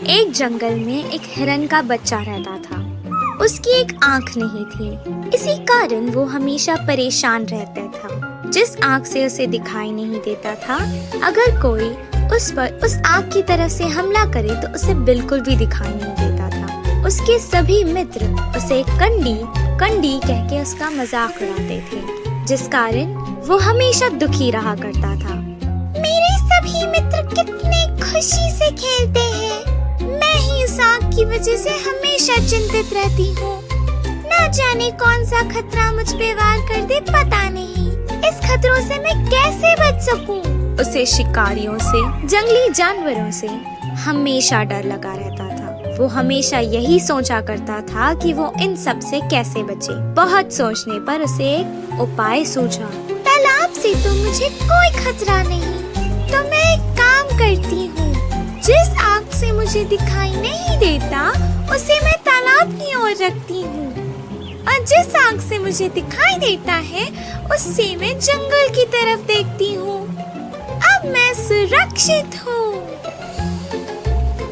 एक जंगल में एक हिरन का बच्चा रहता था। उसकी एक आंख नहीं थी, इसी कारण वो हमेशा परेशान रहता था। जिस आंख से उसे दिखाई नहीं देता था, अगर कोई उस पर उस आंख की तरफ से हमला करे तो उसे बिल्कुल भी दिखाई नहीं देता था। उसके सभी मित्र उसे कंडी कंडी कह के उसका मजाक उड़ाते थे, जिस कारण वो हमेशा दुखी रहा करता था। मेरे सभी मित्र कितने खुशी से खेलते हैं, मैं ही इस आँख की वजह से हमेशा चिंतित रहती हूँ। ना जाने कौन सा खतरा मुझ पे वार कर दे, पता नहीं। इस खतरों से मैं कैसे बच सकूँ? उसे शिकारियों से, जंगली जानवरों से हमेशा डर लगा रहता था। वो हमेशा यही सोचा करता था कि वो इन सब से कैसे बचे। बहुत सोचने पर उसे एक उपाय सूझा। तालाब से तो मुझे कोई खतरा नहीं, तो मैं एक काम करती हूँ। जिस आँख से मुझे दिखाई नहीं देता, उसे मैं तालाब की ओर रखती हूँ, और जिस आँख से मुझे दिखाई देता है, उससे मैं जंगल की तरफ देखती हूँ। अब मैं सुरक्षित हूँ।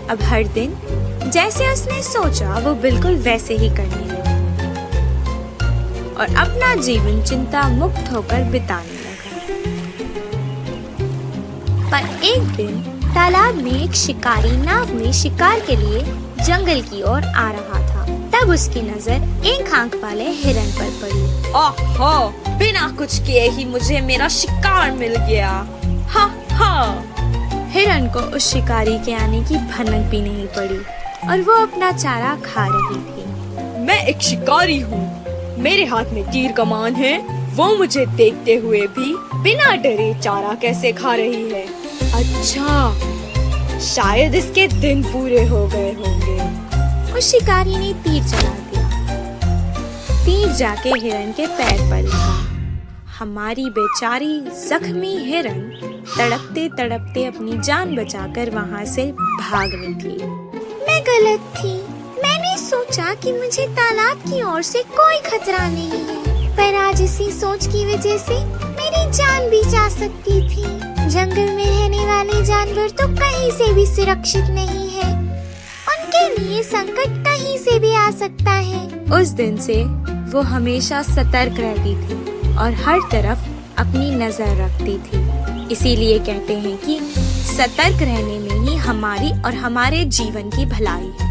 अब हर दिन जैसे उसने सोचा वो बिल्कुल वैसे ही करने लगा और अपना जीवन चिंता मुक्त होकर बिताने लगा। पर एक दिन तालाब में एक शिकारी नाव में शिकार के लिए जंगल की ओर आ रहा था। तब उसकी नजर एक आंख वाले हिरन पर पड़ी। ओहो, बिना कुछ किए ही मुझे मेरा शिकार मिल गया। हा हा। हिरन को उस शिकारी के आने की भनक भी नहीं पड़ी और वो अपना चारा खा रही थी। मैं एक शिकारी हूँ, मेरे हाथ में तीर कमान है। वो मुझे देखते हुए भी बिना डरे चारा कैसे खा रही है। अच्छा, शायद इसके दिन पूरे हो गए होंगे। उस शिकारी ने तीर चला दिया। तीर जाके हिरन के पैर पर लगा। हमारी बेचारी जख्मी हिरन तड़पते तड़पते अपनी जान बचाकर वहाँ से भाग निकली। मैं गलत थी। मैंने सोचा कि मुझे तालाब की ओर से कोई खतरा नहीं है, पर आज इसी सोच की वजह से मेरी जान भी जा सकती थी। जंगल में रहने वाले जानवर तो कहीं से भी सुरक्षित नहीं है, उनके लिए संकट कहीं से भी आ सकता है। उस दिन से वो हमेशा सतर्क रहती थी और हर तरफ अपनी नजर रखती थी। इसीलिए कहते हैं कि सतर्क रहने में ही हमारी और हमारे जीवन की भलाई है।